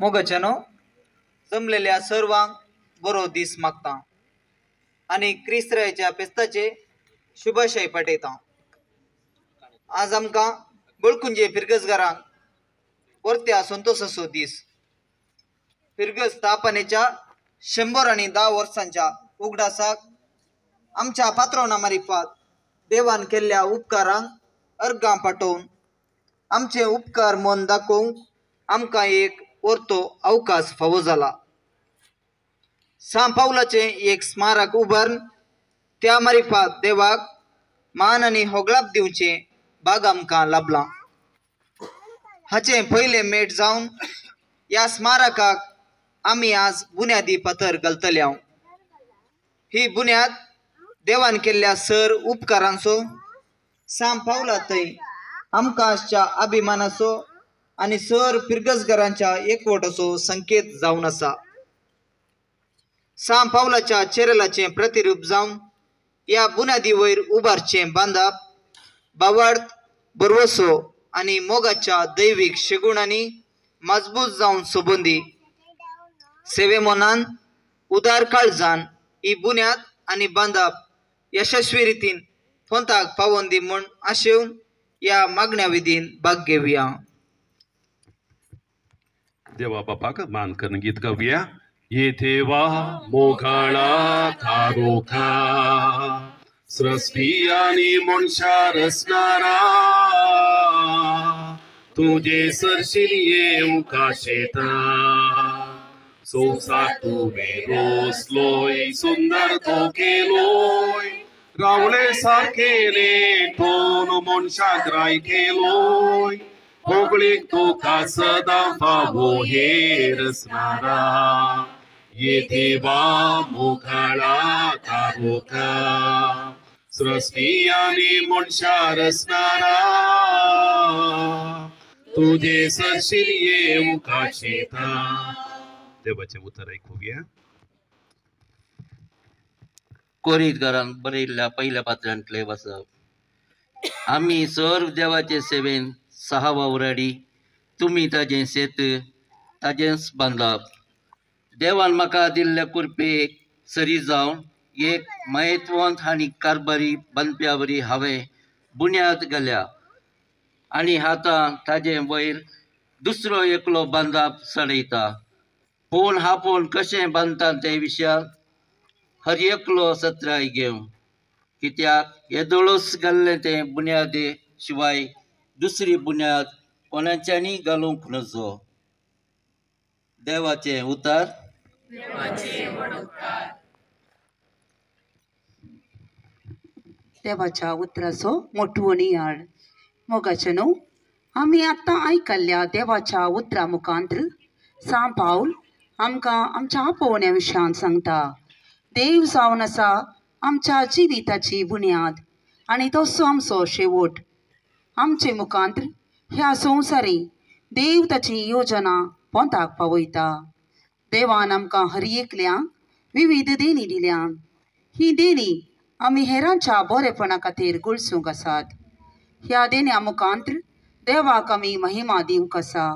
मोगचनो जमलेल्या सर्वांक बरो दीस मागता आणि क्रिस्तरायाच्या पेस्ताचे शुभाशय पाठयता। आज आमकां बळकुंजे फिरगसगारांक परत्या संतोषाचो दीस। फिरगस स्थापनेच्या 110 वर्सांच्या उगडासाक आमच्या पात्रोना मारिफात देवान केल्ल्या उपकारांक अर्गां पाठोवन आमचे उपकार मन दाखोवंक आमकां एक परतो अवकाश फावो जाला। सांत पावलाचे एक स्मारक उबारून त्या मारिफात देवाक मान आनी होगळाप दिवचे भाग आमकां लाभला। हाचे पयले मेट जावन या स्मारकाक आमी आज बुन्यादी फातर घालतले। ही बुन्याद देवान केल्ल्या सर उपकारांचो सांत पावला थंय आमकां आसच्या अभिमानाचो आनी सर फिरगसगारांच्या एकवटाचो संकेत जावन आसा। सांत पावलाच्या चेरेलाचे प्रतिरूप जावन या बुन्यादी वयर उबारचें बांदप बावड बरवसो आनी मोगाच्या दैवीक शेगुणांनी मजबूत जावन सोबंदी सेवे मनान उदार काळजान ही बुन्याद आनी बांदप यशस्वी रितीन पंथाक पावोवन दी म्हूण आशेवन या मागण्या विधीन भाग घेवया। देवा बापाक मान करून गीत गावया। येथे वा मोघाळा थारोखा सृष्टी आणि मनशा रचणारा तुझे सरशील येऊ काशेता संसार तुवे रोसलोय सुंदर तो केलोय रावळे सारखेले ठोन मनशाक राय केलोय होगळीक तुका सदा फावो हे रचणारा ये देवा मोघाळा थारोखा सृष्टी आणि मनशा रचणारा तुझे सरशील येऊ काशेता। देवाचे उतर ऐकूया। कोरीतकारान बरयल्ल्या पहिल्या पात्रांतले वचप। आम्ही सर्व देवाचे सेवेन 6 वावराडी तुम्ही ताजें शेत ताजेंच बांदप। देवान म्हाका दिल्ल्या कुरपेक सरी जावन एक महत्ववंत आनी कारभारी बांदप्या वरी हांवें बुन्याद घाल्या आनी आतां ताजे वयर दुसरो एकलो बांदप चडयता। पूण आपूण कशें बांदता ते विशयान हर एकलो सत्राय घेवं, कित्याक येदोळस घाल्लें तें बुन्यादे शिवाय दुसरी बुन्याद कोणाच्यांनी घालूंक नजो। देवाचें उतर। देवाच्या उतराचो मोठवणी याड। मोगाचनो आमी आतां आयकल्ल्या देवाच्या उतरा मुखांतर सांत पावल आमकां आमच्या आपोवण्या विशयान सांगता। देव जावन आसा आमच्या जिविताची बुन्याद आनी तसो आमचो शेवट। आमचे मुखांतर ह्या संवसारी देव ताची योजना पंथाक पावयता। देवान आमकां हर एकल्यांक विविध देणी दिल्यान। ही देणी आमी हेरांच्या बरेपणा खातीर गळसूंक आसात। ह्या देण्या मुखांतर देवाक आमी महिमा दिवंक आसा।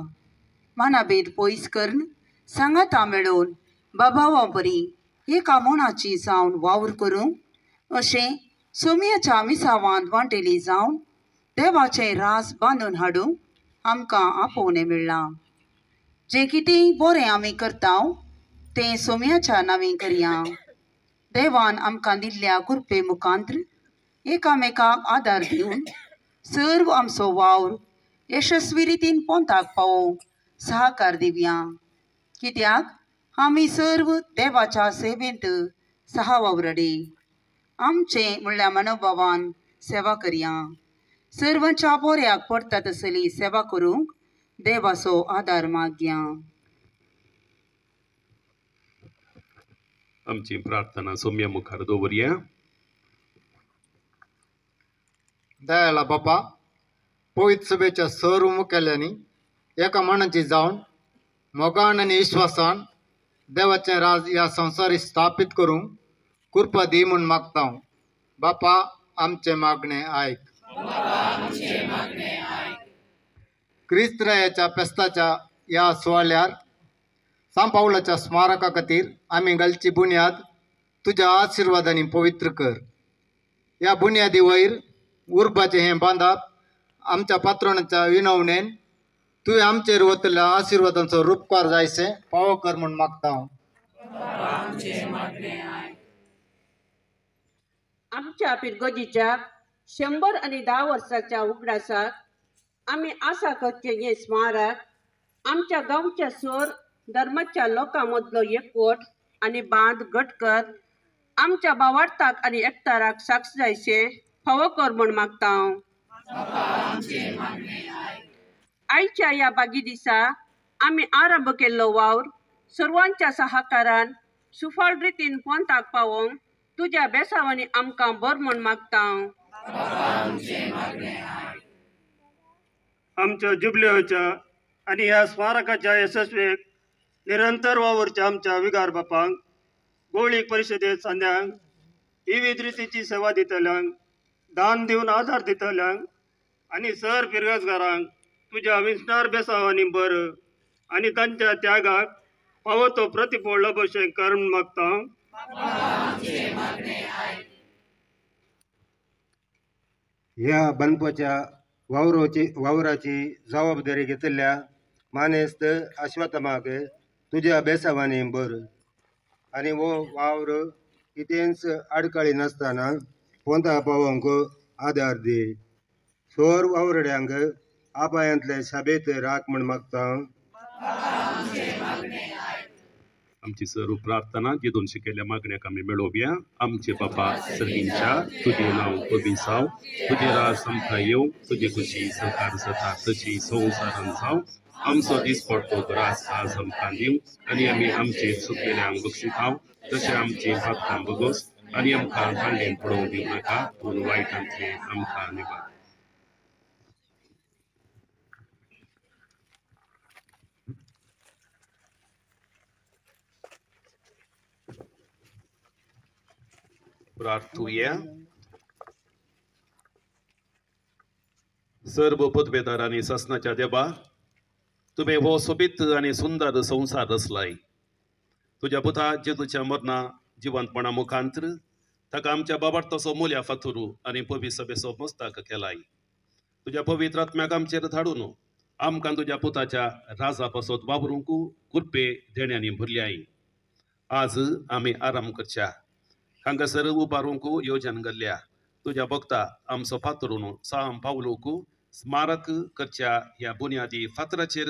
मानाभेद पयस करून सांगाता मेळोवन बाबावा बरी एका मोनाची जावन वावर करूंक अशें सोमयाच्या मिसावांत वांटेली जावन देवाचें रास बांदून हाडूंक आमकां आपोवणें मेळ्ळां। जें कितेंय बरें आमी करता तें सोमयाच्या नांवीं करया। देवान आमकां दिल्ल्या कुरपे मुखांतर एकामेकाक आदार दिवन सर्व आमचो वावर यशस्वी रितीन पंथाक पावोवंक सहकार दिवया। कित्याक आमी सर्व देवाच्या सेवेंत 6 वावराडे। आमचें म्हणल्या मनोभावान सेवा करया। सर्वांच्या बऱ्याक पडटा तसली सेवा करूंक देवाचो आदार मागया। आमची प्रार्थना सोम्या मुखार दवरया। दयाला बापा पवित्र सभेच्या सर्व मुखेल्यांनी एका मनाची जावन मोगान आनी विश्वासान देवाचें राज ह्या संवसारी स्थापीत करूंक कृपा दी म्हूण मागता। बापा आमचे मागणे आयक। क्रिस्तरायाच्या पेस्ताच्या ह्या सुवाळ्यार सांपावलाच्या स्मारका खातीर आमी घालची बुन्याद तुज्या आशिर्वादांनी पवित्र कर. ह्या बुन्यादी वयर उर्बाचें हें बांदप आमच्या पात्रोणाच्या विनवणेन तुवें आमचेर वतल्या आशिर्वादांचो रूपकार जायसे फावो कर म्हूण मागता हांव. आमच्या पिरगोजीच्या 110 वर्साच्या उगडासाक आमी आशा करचे हे स्मारक आमच्या गांवच्या सोर धर्माच्या लोकां मदलो एकवट आनी बांद घट कर आमच्या भावार्थाक आनी एकठाराक साक्ष जायचे फावो कर म्हूण मागता हांव. आयच्या ह्या बागी दिसा आमी आरंभ केल्लो वावर सर्वांच्या सहकारान सुफाळ रितीन पोंताक पावोवंक तुज्या बेसावांनी आमकां बर म्हूण मागता हांव. आमच्या जुबलेच्या आनी ह्या स्मारकाच्या यशस्वेक निरंतर वावरचे आमच्या विगार बापांक गोळीक परिशदेत सांद्यांक विविध रितीची सेवा दितल्यांक दान दिवन आदार दितल्यांक आनी सर पिरगसगारांक तुज्या विस्तार बेसावांनी बर आनी तांच्या त्यागाक फावो तो प्रतिफळ लभशें कर म्हूण मागता हांव. ह्या बांदपाच्या वावराची जबाबदारी घेतल्या मानेस्त अश्वत्थामाक तुज्या बेसावांनी बर आनी वो वावर कितेंच आडकाळी नासतना पोंता पावोवंक आदार दी. सोर वावरड्यांक आपायांतले शाबेत राख म्हूण मागता हांव. आमची सर्व प्रार्थना जेदून शिकेल्या मागण्याक आमी मेळोवया. आमचे बापा सर्वींच्या तुझे नांव पविसाव, तुझे राज आमकां येवं, तुझी खुशी सहकार जाता तशी संवसारान जावं. आमचो दीस पडटो रास आज आमकां दिवं आनी आमी आमचे चुकलेल्यांक बक्षिताव तशें आमची पातकां बगोस आनी आमकां भांडेन पडोवंक दिवं नाका पूण वायटांतले आमकां निवार. प्रार्थूया. सर्व पदवेदार आनी ससनाच्या देवा, तुवें हो सोबीत आनी सुंदर संवसार रचलाय. तुज्या पुता जेजूच्या मरणा जिवंतपणा मुखांतर ताका आमच्या बाबार्थाचो मुल्या फातरू आनी पवित्र सभेचो मस्तक केलाय. तुज्या पवित्र आत्म्याक आमचेर धाडून आमकां तुज्या पुताच्या राजा पासत वावरूंक कृपे देण्यांनी भरल्याय. आज आमी आराम करच्या हांगासर उबारूंक येवजन घाल्ल्या. तुज्या भक्ता आमचो फातरून साम पावलोक स्मारक करच्या ह्या बुन्यादी फातराचेर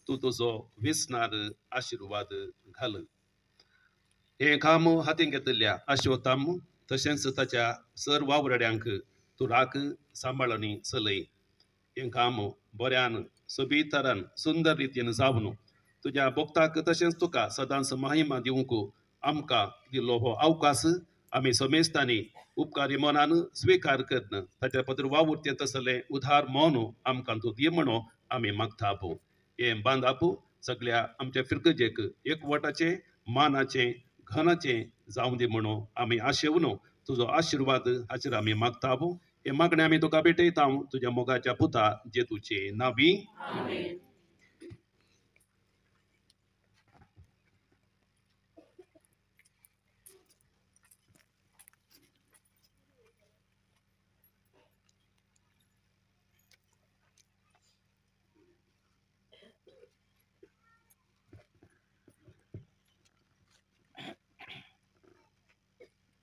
तूं तुजो विस्नार आशिर्वाद घाल. हें काम हातीन घेतल्या अश्वत्थाम तशेंच ताच्या सर वावरड्यांक तूं राख सांबाळनी चलय. हें काम बऱ्यान सोबीत तरान सुंदर रितीन जावन तुज्या भक्ताक तशेंच तुका सदांच महिमा दिवंक आमकां दिल्लो हो अवकाश आमी समेस्तांनी उपकारी मनान स्विकार करन ताच्या पत्र वावुरतें तसलें उधार मौन आमकां तूं दी म्हणो आमी मागतात. हें बांदप सगळ्या आमच्या फिरगजेक एकवटाचें मानाचें घनाचें जावं दी म्हणो आमी आशेवन तुजो आशिर्वाद हाचेर आमी मागतात. हे मागणें आमी तुका भेटयता तुज्या मोगाच्या पुता जेजूचे नांवी.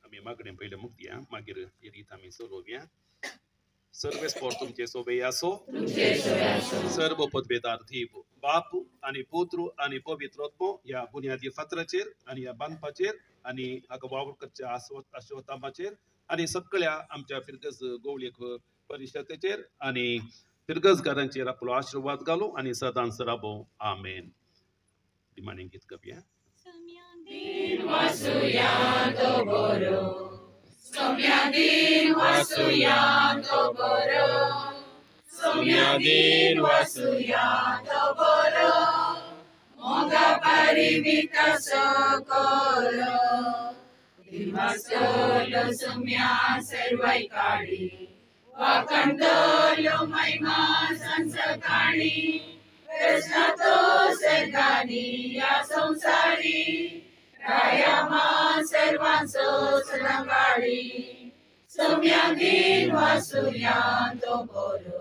आमी मागणें पयलें मुक्तिया मागीर येरीत आमी चलोवया. सर्वेस्पोर तुमचे सोबे आसो. सर्व पदवेदार धीव बाप आनी पुत्र आनी पवित्र आत्मो ह्या बुन्यादी फातराचेर आनी ह्या बांदपाचेर आनी हाका वावर करच्या आश्वत्थामाचेर आनी सगळ्या आमच्या फिरगस गवळीक परिशदेचेर आनी फिरगसकारांचेर आपलो आशिर्वाद घालो आनी सदांच राबो. आमेन. दिमाने गीत गावया. Din wasuyanto boro, somya din wasuyanto boro, somya din wasuyanto boro, moga parivita sokoro, dimastolo somya servai kadi, wakantolo maima sansakani, Krishna to sergani ya samsara. कायामा सर्वांचो सदांकाळी सौम्यागीन वासुयान तो बरो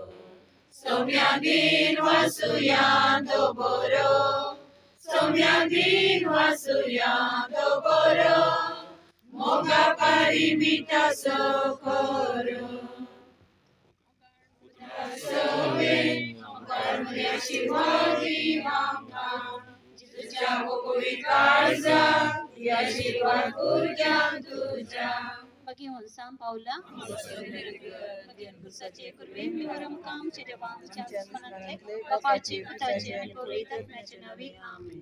सौम्यागीन वासुयान तो बरो सौम्यागीन वासुयान तो बरो मोगा परिमिता सोखरो आशीर्वादी मामका तुझ्या गोकुळी काळजा या आशीर्वाद कुर्जान तुझ्या Bagaimana Sam Paula? Bagian bersaja kurve miwaram kam cede bang chance manante bapaci putaci dan kulitat nacionawi amin.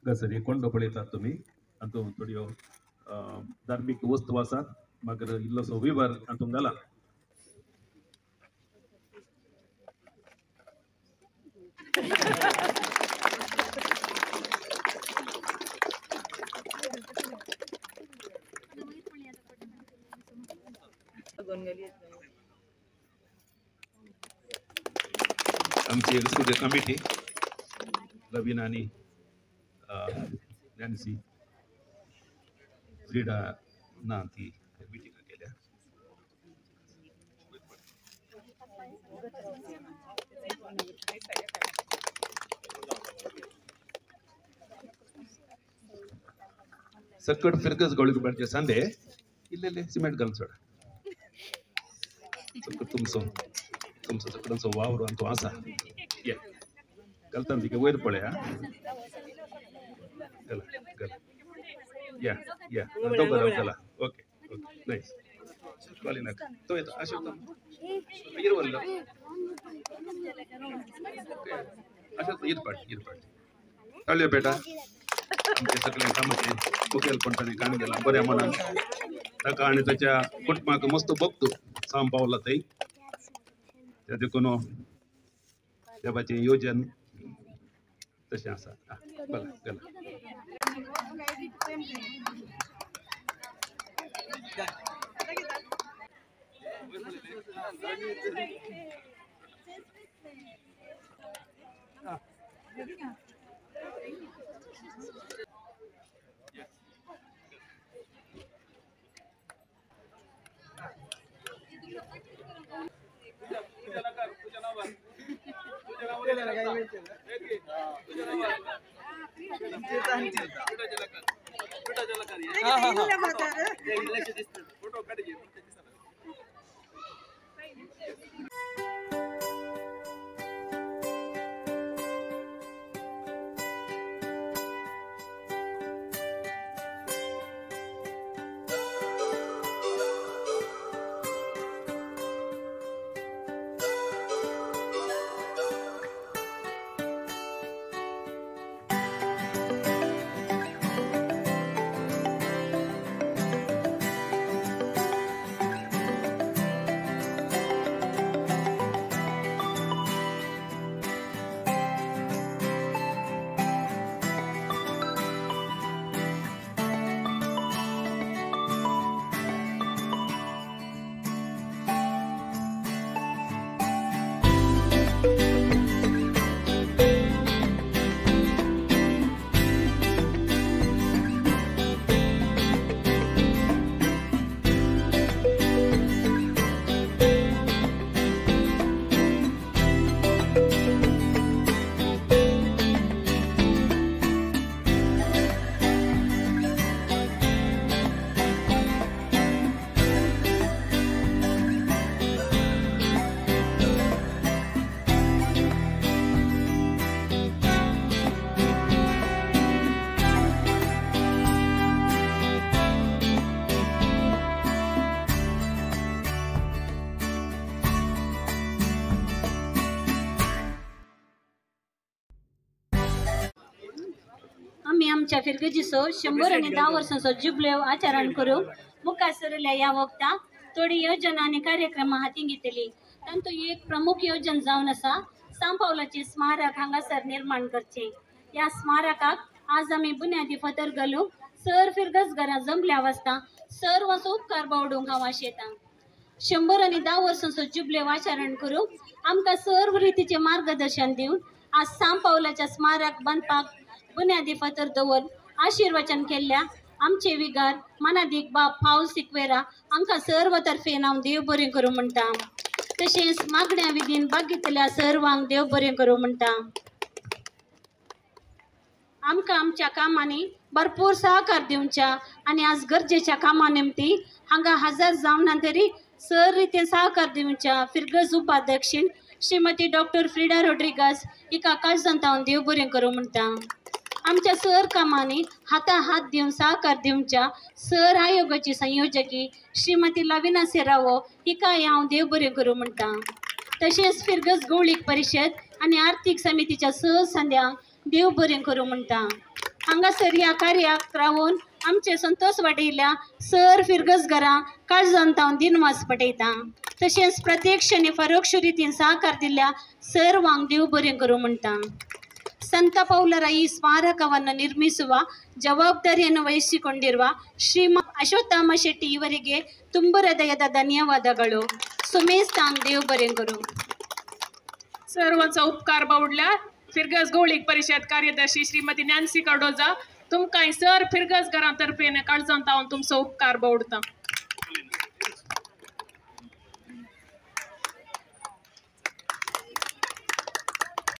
गसरी कोंड पळयतात तुम्ही अंतू थोड्यो धार्मिक वस्तू आसात मागीर इल्लोसो विवर अंतून घाला आमची स्टुडिओ कमिटी रवीना आणि नॅन्सी फ्रीडा ना ती मिटिंग केल्या सकट फिरकस गोळीबारचे सांदे इल्लेले सिमेंट घालून सोडा सकट तुमचो सकडांचो वावर आणि तो आसा या घालता तिके वयर पळया घाला घाला या या तो बरं चला ओके ओके नाईस कॉली नाका तो येतो अशोक इरवल्लो अशोक इरपाट चालूया बेटा आमचे सगळे कामाचे मुखेलपणपणे काम केला बऱ्या मनान ताका आणि त्याच्या कुटुंबाक मस्त बघतो साम पावला ताई त्या देखून देवाचे योजन तशें आसा बघा गला आमच्या फिरगजीचो 110 वर्सांचो जुबल्यो आचरण करूंक मुखार सरल्या ह्या वक्ता थोडी योजना आनी कार्यक्रम हाती घेतली तांतू एक प्रमुख योजना जावन आसा सांब पावलाचे स्मारक हांगासर निर्माण करचे ह्या स्मारकाक आज आमी बुन्यादी फातर घालूंक सर फिरगस घरां जमल्या वाजता सर्व उपकार बावडूंक हांव आशेतां 110 वर्सांचो जुबले आचरण करूंक आमकां सर्व रितीचे मार्गदर्शन दिवन आज सांब पावलाच्या स्मारक बांदपाक बुन्यादी फातर दवरून आशिर्वचन केल्ल्या आमचे विगार मानादीक बाब पाऊल सिक्वेरा आमकां सर्व तर्फेन हांव देव बरें करूं म्हणटा. तशेंच मागण्या विधीन भाग घेतल्या सर्वांक देव बरें करूं म्हणटा. आमकां आमच्या कामांनी भरपूर सहकार दिवच्या आणि आज गरजेच्या कामा निमती हांगा हजर जावना तरी सर रितीन सहकार दिवच्या फिरगज उपाध्यक्षीण श्रीमती डॉक्टर फ्रिडा रोड्रिगस हिका काळजांत हांव देव बरें करूं म्हणटा. आमच्या सर कामांनी हाता हात दिवन सहकार दिवच्या सर आयोगाची संयोजकी श्रीमती लविना सेरावो हिकाय हांव देव बरें करूं म्हणटा. तशेंच फिरगज गवळीक परिशद आनी आर्थीक समितीच्या सहसंध्यांक देव बरें करूं म्हणटा. हांगासर ह्या कार्याक रावून आमचे संतोष वाटयल्या सर फिरगजगरां काळजांत हांव दिनवास पटयता. तशेंच प्रत्यक्ष आनी परोक्ष रितीन सहकार दिल्ल्या सर्वांक देव बरें करूं म्हणटा. ಸಂತ ಪೌಲರ ಈ ಸ್ಮಾರಕವನ್ನು ನಿರ್ಮಿಸುವ ಜವಾಬ್ದಾರಿಯನ್ನು ವಹಿಸಿಕೊಂಡಿರುವ ಶ್ರೀಮಂತ ಅಶ್ವತ್ಥಾಮ ಶೆಟ್ಟಿ ಇವರಿಗೆ ತುಂಬ ಹೃದಯದ ಧನ್ಯವಾದಗಳು. सुमेश तांग देव बरें करूं. सर्वांचा उपकार बावडल्या फिरगज गवळीक परिषद कार्यदर्शी श्रीमती नॅन्सी कडोजा तुमकां सर फिरगज घरां तर्फेन काळजांत हांव तुमचो उपकार बावडता.